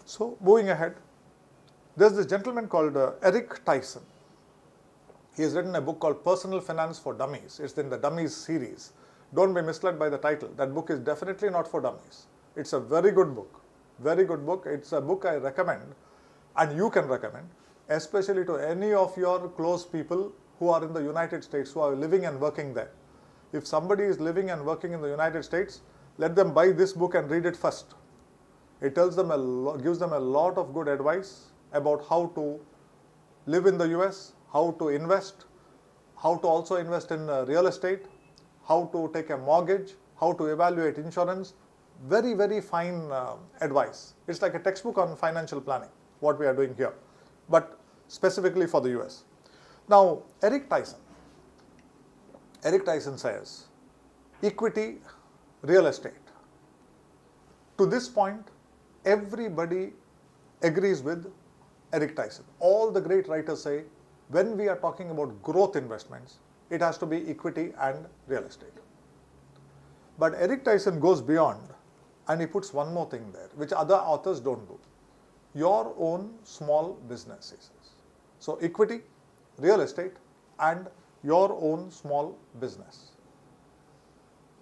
So moving ahead, there's this gentleman called Eric Tyson. He has written a book called Personal Finance for Dummies. It's in the Dummies series. Don't be misled by the title. That book is definitely not for dummies. It's a very good book. Very good book. It's a book I recommend, and you can recommend, especially to any of your close people who are in the United States, who are living and working there. If somebody is living and working in the United States, let them buy this book and read it first. It tells them gives them a lot of good advice about how to live in the US, how to invest, how to also invest in real estate, how to take a mortgage, how to evaluate insurance. Very, very fine advice. It's like a textbook on financial planning, what we are doing here, but specifically for the US. Now, Eric Tyson says, equity, real estate. To this point, everybody agrees with Eric Tyson. All the great writers say, when we are talking about growth investments, it has to be equity and real estate. But Eric Tyson goes beyond, and he puts one more thing there, which other authors don't do. Your own small business, he says. So equity, real estate, and your own small business.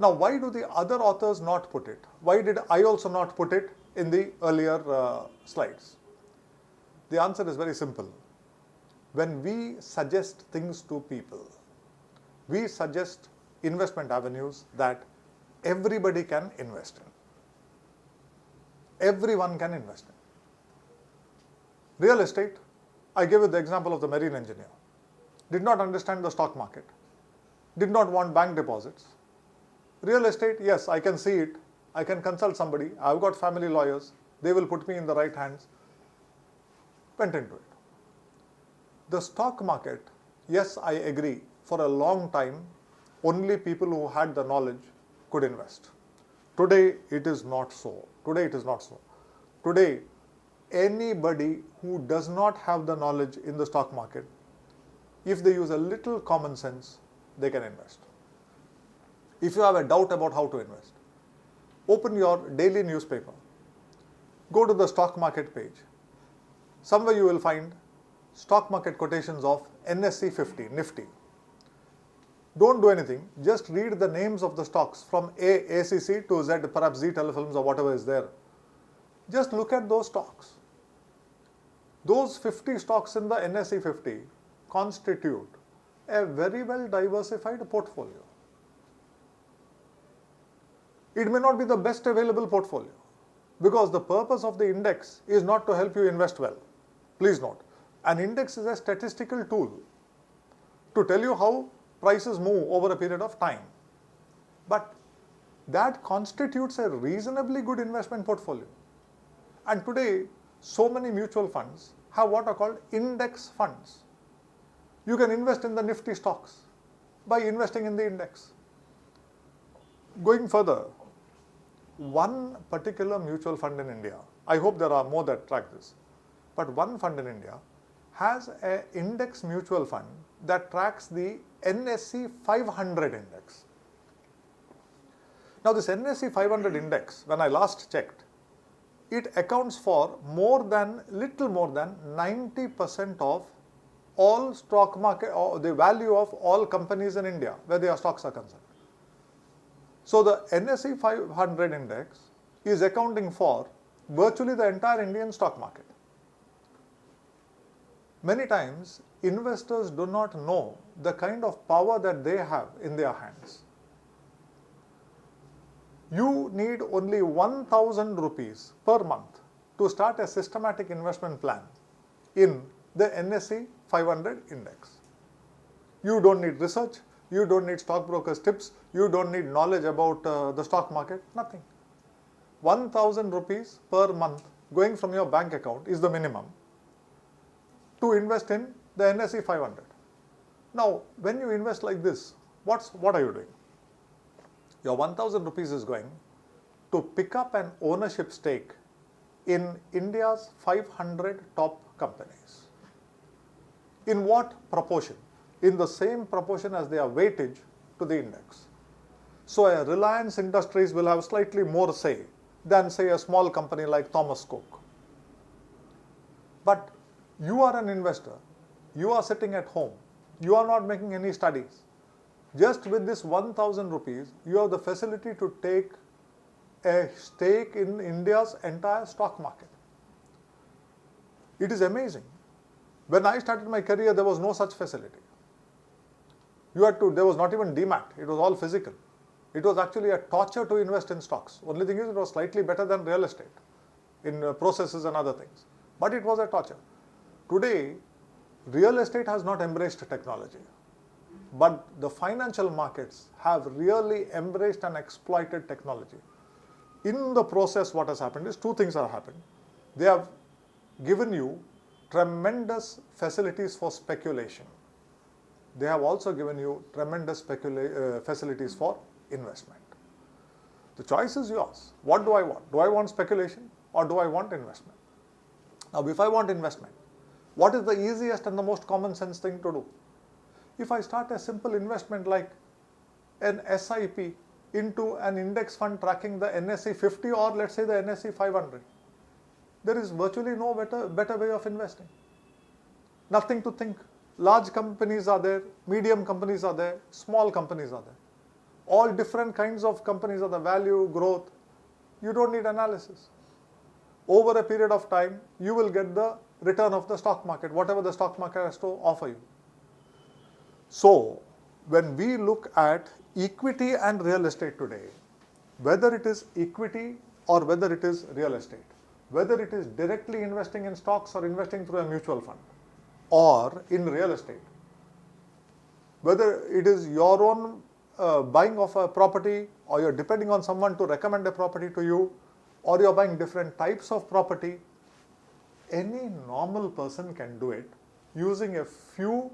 Now, why do the other authors not put it? Why did I also not put it in the earlier slides? The answer is very simple. When we suggest things to people, we suggest investment avenues that everybody can invest in. Everyone can invest in. Real estate, I gave you the example of the marine engineer. Did not understand the stock market. Did not want bank deposits. Real estate, yes, I can see it. I can consult somebody. I've got family lawyers. They will put me in the right hands. Went into it. The stock market, yes, I agree, for a long time, only people who had the knowledge could invest. Today, it is not so. Today, anybody who does not have the knowledge in the stock market, if they use a little common sense, they can invest. If you have a doubt about how to invest, open your daily newspaper, go to the stock market page. Somewhere you will find stock market quotations of NSE 50, Nifty. Don't do anything, just read the names of the stocks from A, ACC to Z, perhaps Z Telefilms or whatever is there. Just look at those stocks. Those 50 stocks in the NSE 50 constitute a very well diversified portfolio. It may not be the best available portfolio, because the purpose of the index is not to help you invest well. Please note, an index is a statistical tool to tell you how prices move over a period of time. But that constitutes a reasonably good investment portfolio. And today, so many mutual funds have what are called index funds. You can invest in the Nifty stocks by investing in the index. Going further, one particular mutual fund in India, I hope there are more that track this, but one fund in India has an index mutual fund that tracks the NSE 500 index. Now, this NSE 500 index, when I last checked, it accounts for little more than 90% of all stock market, or the value of all companies in India where their stocks are concerned. So the NSE 500 index is accounting for virtually the entire Indian stock market. Many times, investors do not know the kind of power that they have in their hands. You need only 1,000 rupees per month to start a systematic investment plan in the NSE 500 index. You don't need research, you don't need stockbrokers' tips, you don't need knowledge about the stock market, nothing. 1,000 rupees per month going from your bank account is the minimum to invest in the NSE 500. Now, when you invest like this, what are you doing? Your 1,000 rupees is going to pick up an ownership stake in India's 500 top companies. In what proportion? In the same proportion as their weightage to the index. So a Reliance Industries will have slightly more say than, say, a small company like Thomas Coke. But you are an investor, you are sitting at home, you are not making any studies. Just with this 1000 rupees, you have the facility to take a stake in India's entire stock market. It is amazing. When I started my career, there was no such facility. There was not even demat, it was all physical. It was actually a torture to invest in stocks. Only thing is, it was slightly better than real estate in processes and other things. But it was a torture. Today, real estate has not embraced technology. But the financial markets have really embraced and exploited technology. In the process, what has happened is two things have happened. They have given you tremendous facilities for speculation. They have also given you tremendous facilities for investment. The choice is yours. What do I want? Do I want speculation or do I want investment? Now, if I want investment, what is the easiest and the most common sense thing to do? If I start a simple investment like an SIP into an index fund tracking the NSE 50 or let's say the NSE 500, there is virtually no better way of investing. Nothing to think. Large companies are there, medium companies are there, small companies are there. All different kinds of companies are the value, growth. You don't need analysis. Over a period of time, you will get the return of the stock market, whatever the stock market has to offer you. So, when we look at equity and real estate today, whether it is equity or whether it is real estate, whether it is directly investing in stocks or investing through a mutual fund or in real estate, whether it is your own buying of a property or you're depending on someone to recommend a property to you or you're buying different types of property, any normal person can do it using a few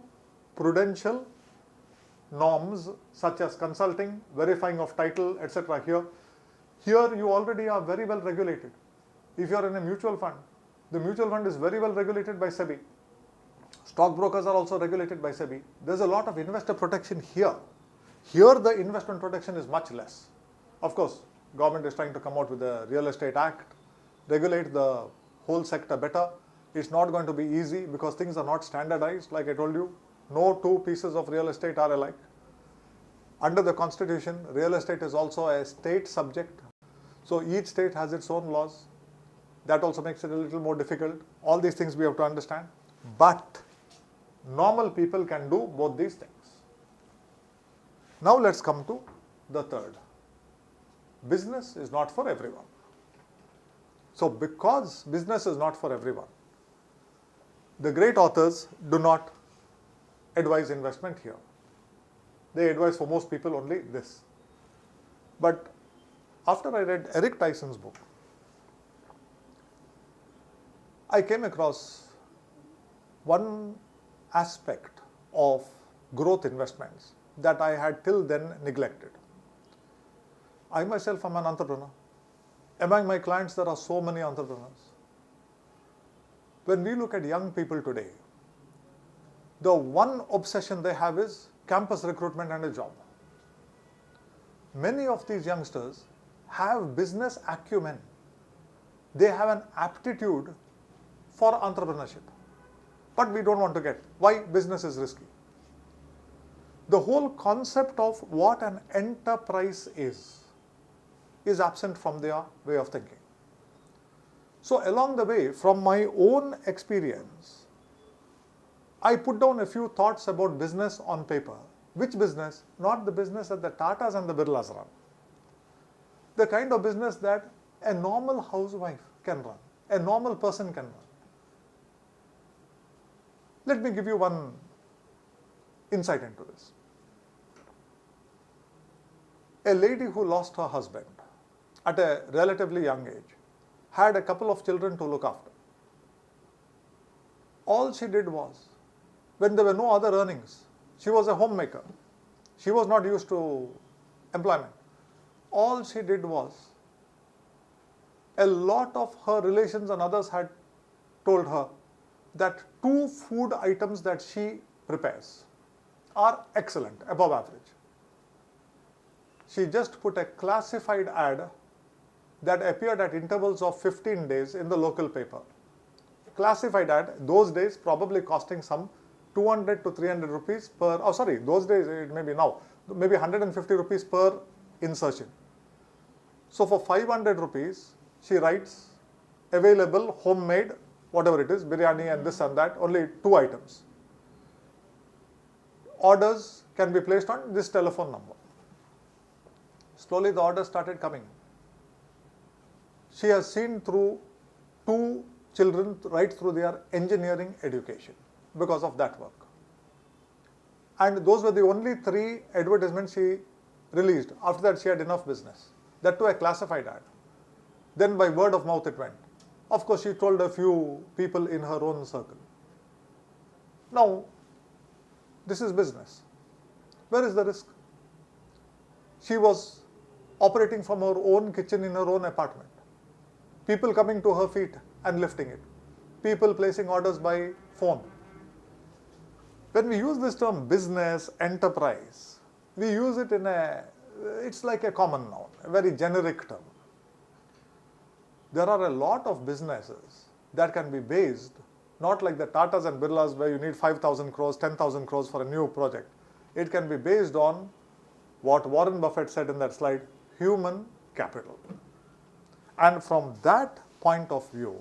prudential norms such as consulting, verifying of title, etc. Here you already are very well regulated. If you are in a mutual fund, the mutual fund is very well regulated by SEBI. Stockbrokers are also regulated by SEBI. There's a lot of investor protection here. Here the investment protection is much less. Of course, government is trying to come out with a real estate act, regulate the whole sector better. It's not going to be easy because things are not standardized. Like I told you, no two pieces of real estate are alike. Under the constitution, real estate is also a state subject. So each state has its own laws. That also makes it a little more difficult. All these things we have to understand. But normal people can do both these things. Now let's come to the third. Business is not for everyone. So because business is not for everyone, the great authors do not advise investment here. They advise for most people only this. But after I read Eric Tyson's book, I came across one aspect of growth investments that I had till then neglected. I myself am an entrepreneur. Among my clients, there are so many entrepreneurs. When we look at young people today, the one obsession they have is campus recruitment and a job. Many of these youngsters have business acumen. They have an aptitude for entrepreneurship. But we don't want to get. Why? Business is risky. The whole concept of what an enterprise is absent from their way of thinking. So along the way, from my own experience, I put down a few thoughts about business on paper. Which business? Not the business that the Tatas and the Birlas run. The kind of business that a normal housewife can run, a normal person can run. Let me give you one insight into this. A lady who lost her husband at a relatively young age had a couple of children to look after. All she did was, when there were no other earnings, she was a homemaker. She was not used to employment. All she did was, a lot of her relations and others had told her that 2 food items that she prepares are excellent, above average. She just put a classified ad that appeared at intervals of 15 days in the local paper. classified ad, those days probably costing some 200 to 300 rupees per, oh sorry, those days it may be now, maybe 150 rupees per insertion. So for 500 rupees, she writes available, homemade, whatever it is, biryani and this and that, only 2 items. Orders can be placed on this telephone number. Slowly the orders started coming. She has seen through 2 children right through their engineering education because of that work. And those were the only 3 advertisements she released. After that she had enough business. That too a classified ad. Then by word of mouth it went. Of course she told a few people in her own circle. Now this is business. Where is the risk? She was operating from her own kitchen in her own apartment. People coming to her feet and lifting it. People placing orders by phone. When we use this term business, enterprise, we use it in it's like a common noun, a very generic term. There are a lot of businesses that can be based, not like the Tatas and Birlas where you need 5,000 crores, 10,000 crores for a new project. It can be based on what Warren Buffett said in that slide, human capital. And from that point of view,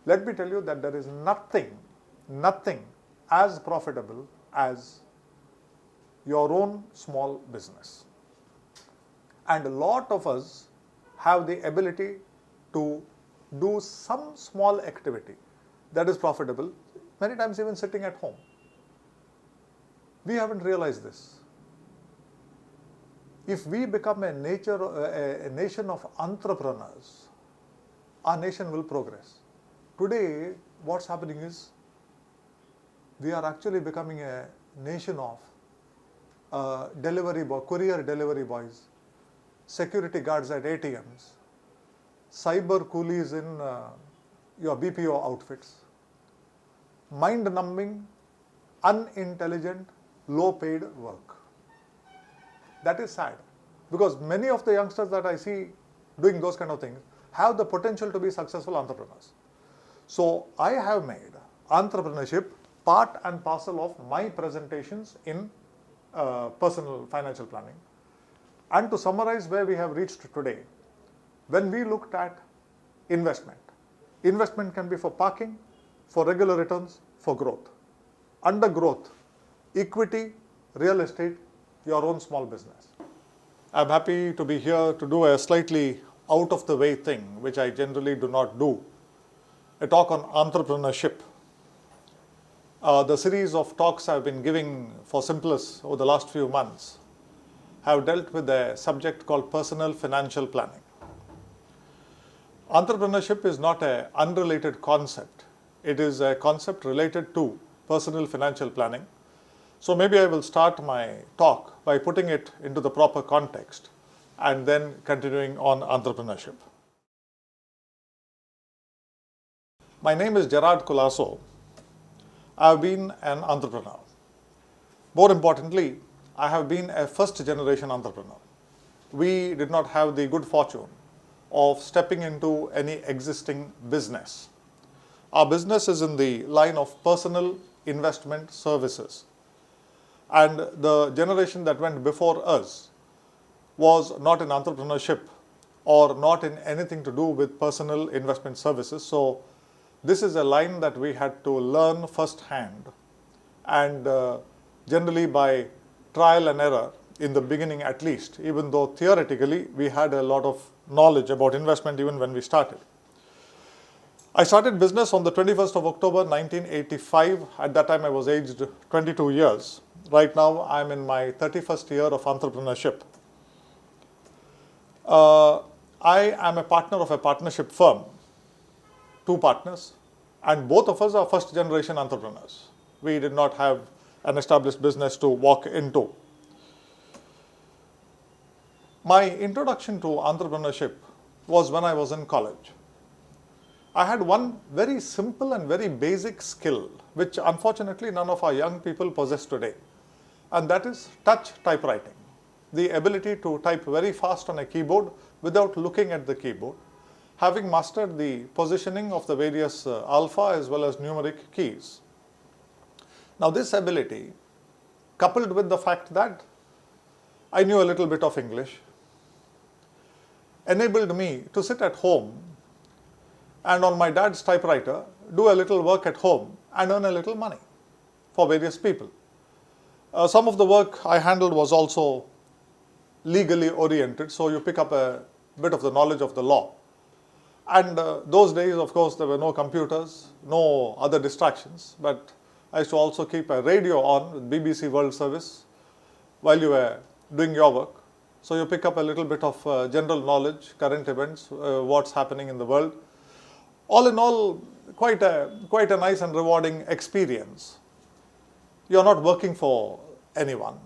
let me tell you that there is nothing as profitable as your own small business. And a lot of us have the ability to do some small activity that is profitable, many times even sitting at home. We haven't realized this. If we become a nation of entrepreneurs, our nation will progress. Today, what's happening is we are actually becoming a nation of courier delivery boys, security guards at ATMs, cyber coolies in your BPO outfits, mind-numbing, unintelligent, low-paid work. That is sad, because many of the youngsters that I see doing those kind of things have the potential to be successful entrepreneurs. So I have made entrepreneurship part and parcel of my presentations in personal financial planning. And to summarize where we have reached today, when we looked at investment can be for parking, for regular returns, for growth. Under growth, equity, real estate, your own small business. I'm happy to be here to do a slightly out of the way thing, which I generally do not do, a talk on entrepreneurship. The series of talks I've been giving for Simplus over the last few months have dealt with a subject called personal financial planning. Entrepreneurship is not an unrelated concept. It is a concept related to personal financial planning. So maybe I will start my talk by putting it into the proper context and then continuing on entrepreneurship. My name is Gerard Colasso. I have been an entrepreneur. More importantly, I have been a first-generation entrepreneur. We did not have the good fortune of stepping into any existing business. Our business is in the line of personal investment services. And the generation that went before us was not in entrepreneurship or not in anything to do with personal investment services. So this is a line that we had to learn firsthand, and generally by trial and error in the beginning at least, even though theoretically we had a lot of knowledge about investment even when we started. I started business on the 21st of October 1985. At that time I was aged 22 years. Right now I'm in my 31st year of entrepreneurship. I am a partner of a partnership firm, 2 partners, and both of us are first generation entrepreneurs. We did not have an established business to walk into. My introduction to entrepreneurship was when I was in college. I had one very simple and very basic skill, which unfortunately none of our young people possess today, and that is touch typewriting. The ability to type very fast on a keyboard without looking at the keyboard, having mastered the positioning of the various alpha as well as numeric keys. Now this ability, coupled with the fact that I knew a little bit of English, enabled me to sit at home and on my dad's typewriter do a little work at home and earn a little money for various people. Some of the work I handled was also legally oriented, so you pick up a bit of the knowledge of the law. And those days, of course, there were no computers, no other distractions, but I used to also keep a radio on with BBC World Service while you were doing your work. So you pick up a little bit of general knowledge, current events, what's happening in the world. All in all, quite a nice and rewarding experience. You're not working for anyone.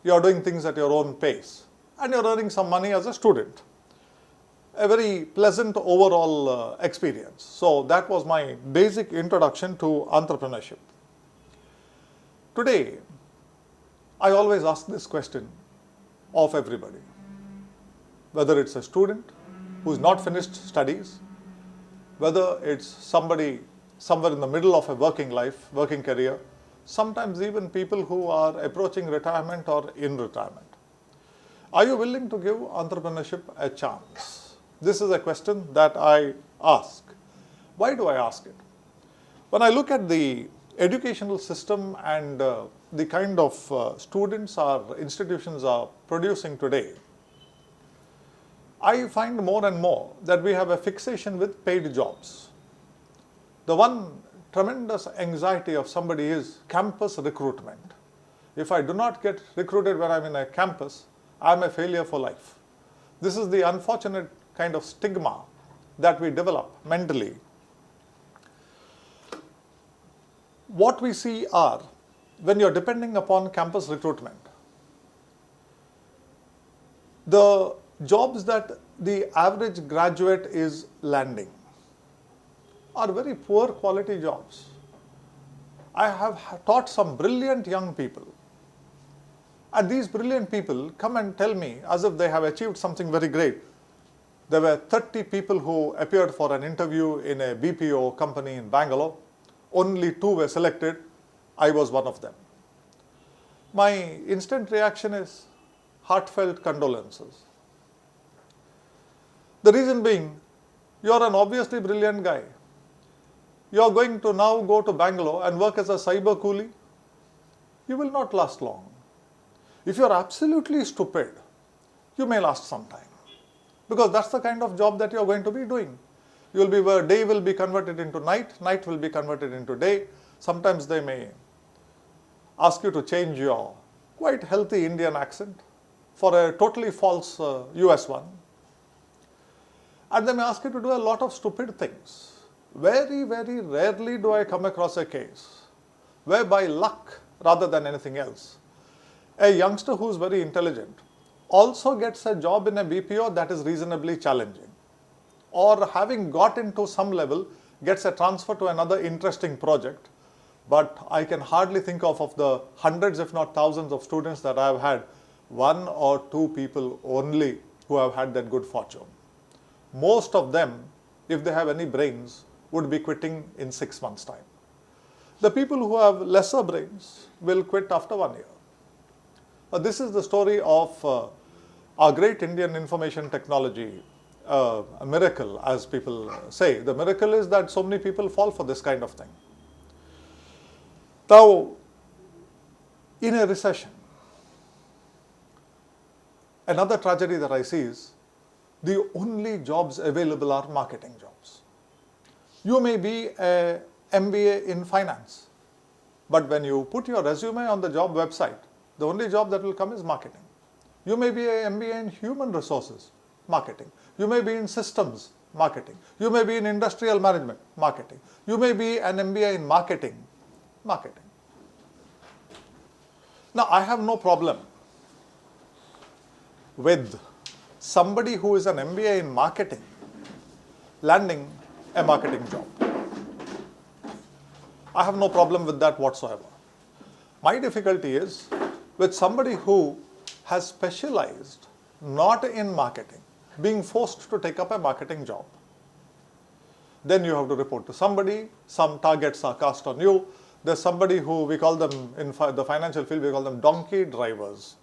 You're doing things at your own pace. And you're earning some money as a student. A very pleasant overall experience. So that was my basic introduction to entrepreneurship. Today, I always ask this question of everybody. Whether it's a student who's not finished studies, whether it's somebody somewhere in the middle of a working life, working career, sometimes even people who are approaching retirement or in retirement. Are you willing to give entrepreneurship a chance? This is a question that I ask. Why do I ask it? When I look at the educational system and the kind of students our institutions are producing today, I find more and more that we have a fixation with paid jobs. The one tremendous anxiety of somebody is campus recruitment. If I do not get recruited when I'm in a campus, I'm a failure for life. This is the unfortunate kind of stigma that we develop mentally. What we see are, when you're depending upon campus recruitment, the jobs that the average graduate is landing are very poor quality jobs. I have taught some brilliant young people, and these brilliant people come and tell me as if they have achieved something very great. There were 30 people who appeared for an interview in a BPO company in Bangalore. Only 2 were selected. I was one of them. My instant reaction is heartfelt condolences. The reason being, you're an obviously brilliant guy. You're going to now go to Bangalore and work as a cyber coolie. You will not last long. If you're absolutely stupid, you may last some time. Because that's the kind of job that you're going to be doing. You'll be where day will be converted into night, night will be converted into day. Sometimes they may ask you to change your quite healthy Indian accent for a totally false US one. And they may ask you to do a lot of stupid things. Very, very rarely do I come across a case where by luck rather than anything else, a youngster who's very intelligent also gets a job in a BPO that is reasonably challenging, or having got into some level gets a transfer to another interesting project. But I can hardly think of the hundreds if not thousands of students that I have had, 1 or 2 people only who have had that good fortune. Most of them, if they have any brains, would be quitting in 6 months' time. The people who have lesser brains will quit after 1 year. This is the story of our great Indian information technology, a miracle, as people say. The miracle is that so many people fall for this kind of thing. Now, in a recession, another tragedy that I see is the only jobs available are marketing jobs. You may be an MBA in finance, but when you put your resume on the job website, the only job that will come is marketing. You may be an MBA in human resources, marketing. You may be in systems, marketing. You may be in industrial management, marketing. You may be an MBA in marketing, marketing. Now, I have no problem with somebody who is an MBA in marketing landing a marketing job. I have no problem with that whatsoever. My difficulty is with somebody who has specialized not in marketing, being forced to take up a marketing job. Then you have to report to somebody. Some targets are cast on you. There's somebody who we call them in the financial field, we call them donkey drivers.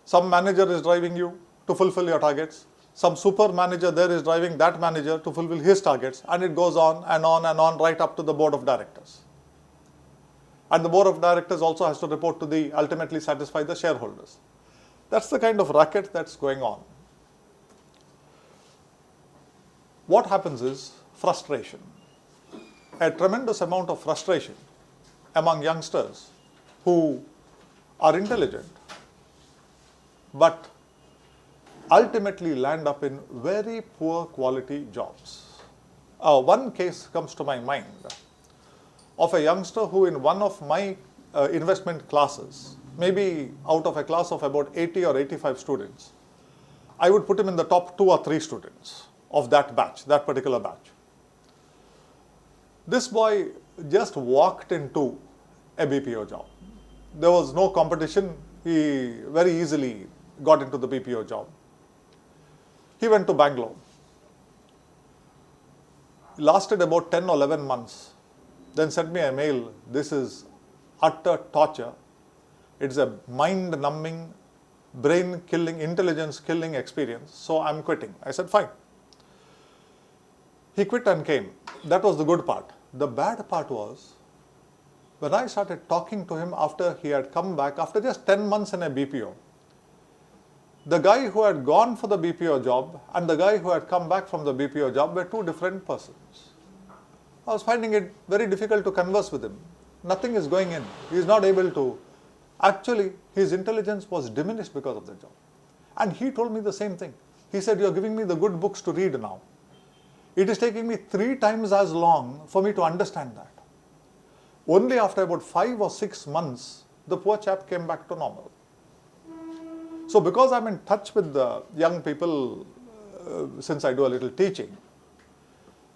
Some manager is driving you to fulfill your targets. Some super manager there is driving that manager to fulfill his targets, and it goes on and on and on right up to the board of directors. And the board of directors also has to report to ultimately satisfy the shareholders. That's the kind of racket that's going on. What happens is frustration. A tremendous amount of frustration among youngsters who are intelligent but ultimately land up in very poor quality jobs. One case comes to my mind of a youngster who in one of my investment classes, maybe out of a class of about 80 or 85 students, I would put him in the top 2 or 3 students of that batch, that particular batch. This boy just walked into a BPO job. There was no competition. He very easily got into the BPO job. He went to Bangalore. Lasted about 10 or 11 months. Then sent me a mail. This is utter torture. It's a mind-numbing, brain-killing, intelligence-killing experience. So I'm quitting. I said, fine. He quit and came. That was the good part. The bad part was, when I started talking to him after he had come back, after just 10 months in a BPO, the guy who had gone for the BPO job and the guy who had come back from the BPO job were 2 different persons. I was finding it very difficult to converse with him. Nothing is going in. He is not able to. Actually, his intelligence was diminished because of the job. And he told me the same thing. He said, you're giving me the good books to read now. It is taking me 3 times as long for me to understand that. Only after about 5 or 6 months, the poor chap came back to normal. So because I'm in touch with the young people, since I do a little teaching,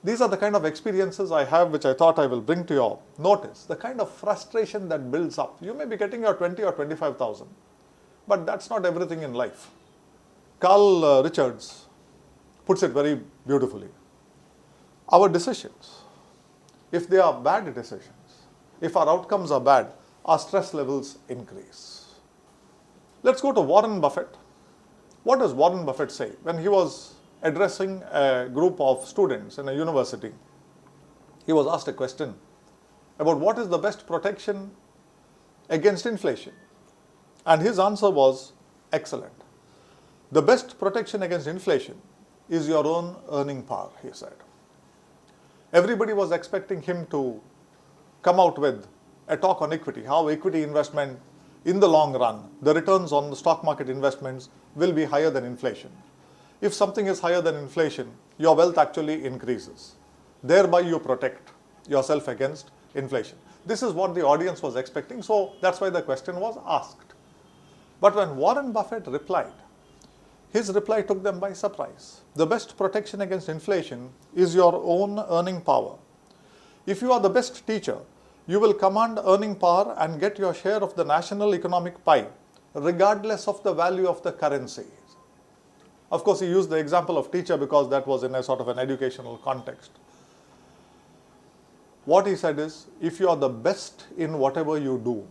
these are the kind of experiences I have which I thought I will bring to your notice. The kind of frustration that builds up. You may be getting your 20 or 25,000, but that's not everything in life. Carl Richards puts it very beautifully. Our decisions, if they are bad decisions, if our outcomes are bad, our stress levels increase. Let's go to Warren Buffett. What does Warren Buffett say? When he was addressing a group of students in a university, he was asked a question about what is the best protection against inflation. And his answer was excellent. The best protection against inflation is your own earning power, he said. Everybody was expecting him to come out with a talk on equity, how equity investment in the long run, the returns on the stock market investments will be higher than inflation. If something is higher than inflation, your wealth actually increases. Thereby you protect yourself against inflation. This is what the audience was expecting, so that's why the question was asked. But when Warren Buffett replied, his reply took them by surprise. The best protection against inflation is your own earning power. If you are the best teacher, you will command earning power and get your share of the national economic pie, regardless of the value of the currency. Of course, he used the example of teacher because that was in a sort of an educational context. What he said is, if you are the best in whatever you do,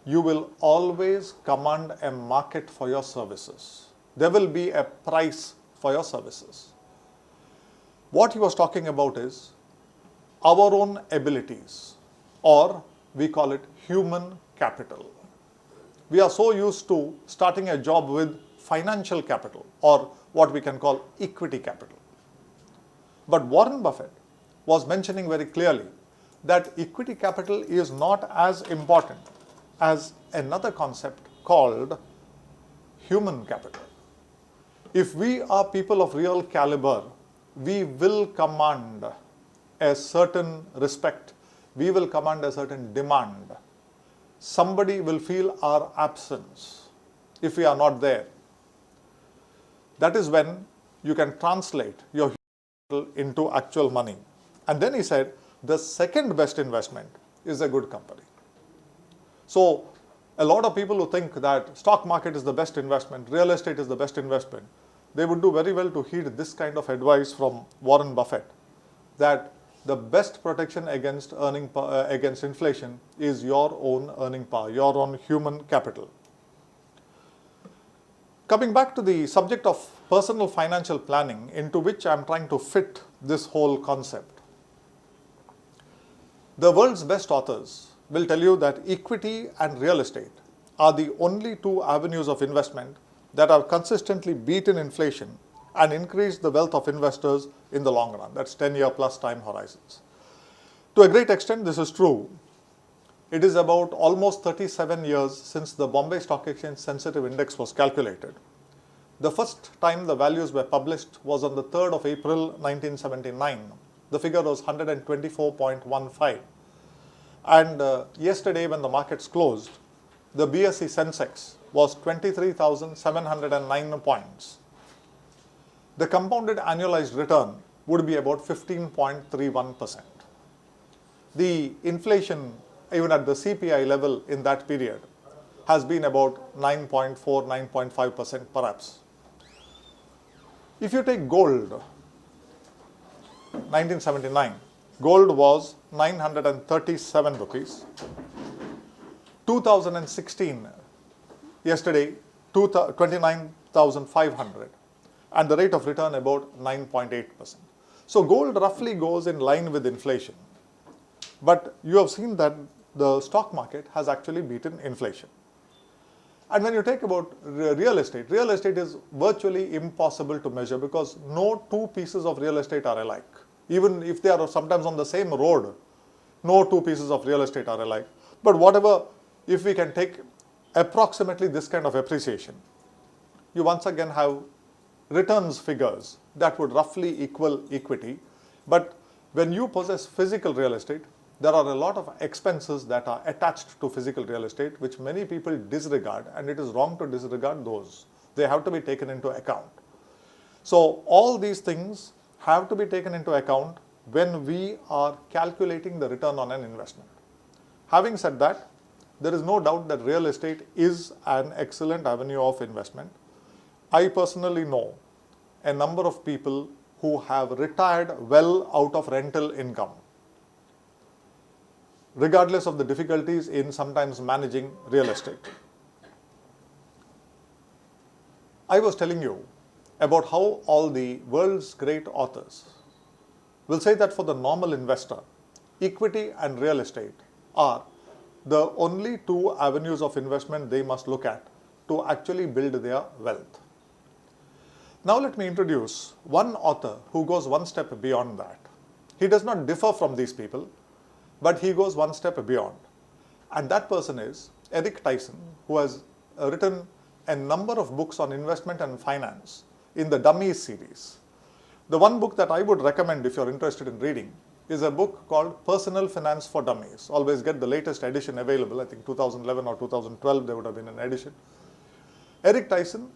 you will always command a market for your services. There will be a price for your services. What he was talking about is our own abilities, or we call it human capital. We are so used to starting a job with financial capital, or what we can call equity capital. But Warren Buffett was mentioning very clearly that equity capital is not as important as another concept called human capital. If we are people of real caliber, we will command a certain respect, we will command a certain demand. Somebody will feel our absence if we are not there. That is when you can translate your human capital into actual money. And then he said, the second best investment is a good company. So a lot of people who think that stock market is the best investment, real estate is the best investment, they would do very well to heed this kind of advice from Warren Buffett. that the best protection against against inflation is your own earning power, your own human capital. Coming back to the subject of personal financial planning, into which I am trying to fit this whole concept. The world's best authors will tell you that equity and real estate are the only two avenues of investment that have consistently beaten inflation and increased the wealth of investors in the long run. That's 10-year plus time horizons. To a great extent, this is true. It is about almost 37 years since the Bombay Stock Exchange Sensitive Index was calculated. The first time the values were published was on the 3rd of April 1979. The figure was 124.15. And yesterday when the markets closed, the BSE Sensex was 23,709 points. The compounded annualized return would be about 15.31%. The inflation, even at the CPI level in that period, has been about 9.4, 9.5% perhaps. If you take gold, 1979, gold was 937 rupees. 2016, yesterday, 29,500, and the rate of return about 9.8%. So gold roughly goes in line with inflation. But you have seen that the stock market has actually beaten inflation. And when you take about real estate is virtually impossible to measure because no two pieces of real estate are alike. Even if they are sometimes on the same road, no two pieces of real estate are alike. But whatever, if we can take approximately this kind of appreciation, you once again have returns figures that would roughly equal equity. But when you possess physical real estate, there are a lot of expenses that are attached to physical real estate, which many people disregard, and it is wrong to disregard those. They have to be taken into account. So all these things have to be taken into account when we are calculating the return on an investment. Having said that, there is no doubt that real estate is an excellent avenue of investment. I personally know a number of people who have retired well out of rental income, regardless of the difficulties in sometimes managing real estate. I was telling you about how all the world's great authors will say that for the normal investor, equity and real estate are the only two avenues of investment they must look at to actually build their wealth. Now let me introduce one author who goes one step beyond that. He does not differ from these people, but he goes one step beyond. And that person is Eric Tyson, who has written a number of books on investment and finance in the Dummies series. The one book that I would recommend if you're interested in reading is a book called Personal Finance for Dummies. Always get the latest edition available. I think 2011 or 2012 there would have been an edition. Eric Tyson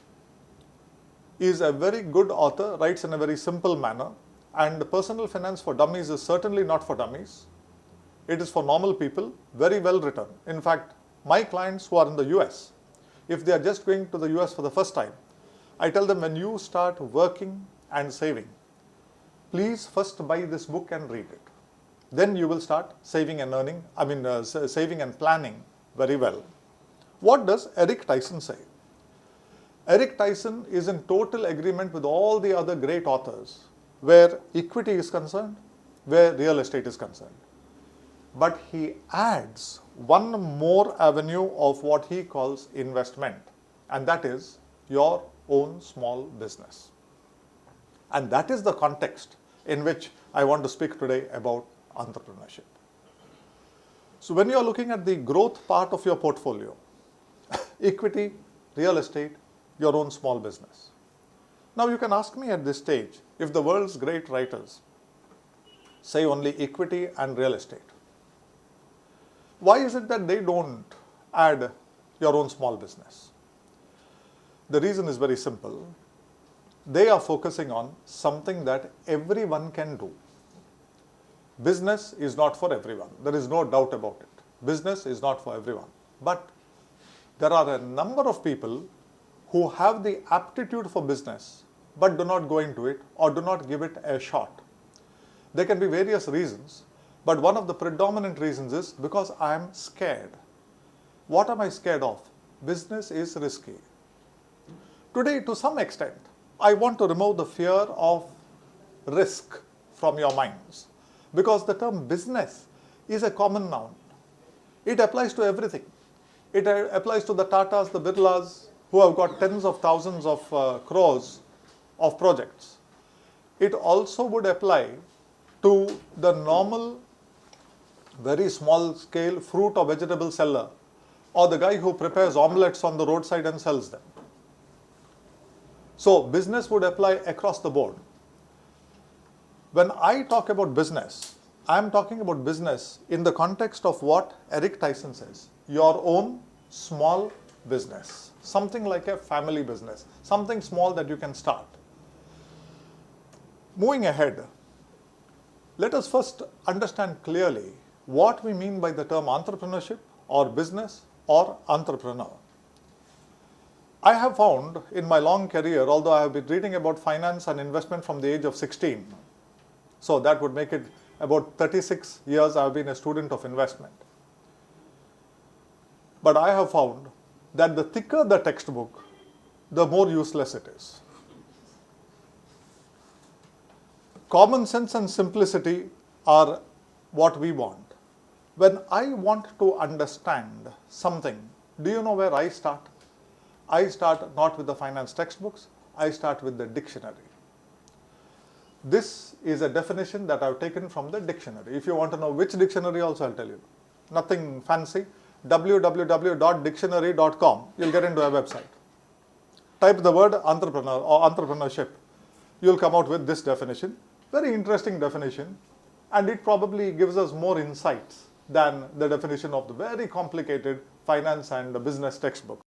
is a very good author, writes in a very simple manner, and Personal Finance for Dummies is certainly not for dummies. It is for normal people, very well written. In fact, my clients who are in the US, if they are just going to the US for the first time, I tell them when you start working and saving, please first buy this book and read it. Then you will start saving and earning, saving and planning very well. What does Eric Tyson say? Eric Tyson is in total agreement with all the other great authors where equity is concerned, where real estate is concerned. But he adds one more avenue of what he calls investment, and that is your own small business. And that is the context in which I want to speak today about entrepreneurship. So when you are looking at the growth part of your portfolio, equity, real estate, your own small business. Now you can ask me at this stage, if the world's great writers say only equity and real estate, why is it that they don't add your own small business? The reason is very simple. They are focusing on something that everyone can do. Business is not for everyone. There is no doubt about it. Business is not for everyone. But there are a number of people who have the aptitude for business but do not go into it or do not give it a shot. There can be various reasons, but one of the predominant reasons is because I am scared. What am I scared of? Business is risky. Today, to some extent, I want to remove the fear of risk from your minds, because the term business is a common noun. It applies to everything. It applies to the Tatas, the Birlas, who have got tens of thousands of crores of projects. It also would apply to the normal, very small scale fruit or vegetable seller, or the guy who prepares omelets on the roadside and sells them. So business would apply across the board. When I talk about business, I am talking about business in the context of what Eric Tyson says, your own small business, something like a family business, something small that you can start. Moving ahead, let us first understand clearly what we mean by the term entrepreneurship or business or entrepreneur. I have found in my long career, although I have been reading about finance and investment from the age of 16, so that would make it about 36 years I have been a student of investment. But I have found that the thicker the textbook, the more useless it is. Common sense and simplicity are what we want. When I want to understand something, do you know where I start? I start not with the finance textbooks, I start with the dictionary. This is a definition that I have taken from the dictionary. If you want to know which dictionary also, I'll tell you. Nothing fancy. www.dictionary.com, you'll get into a website. Type the word entrepreneur or entrepreneurship. You'll come out with this definition. Very interesting definition, and it probably gives us more insights than the definition of the very complicated finance and business textbook.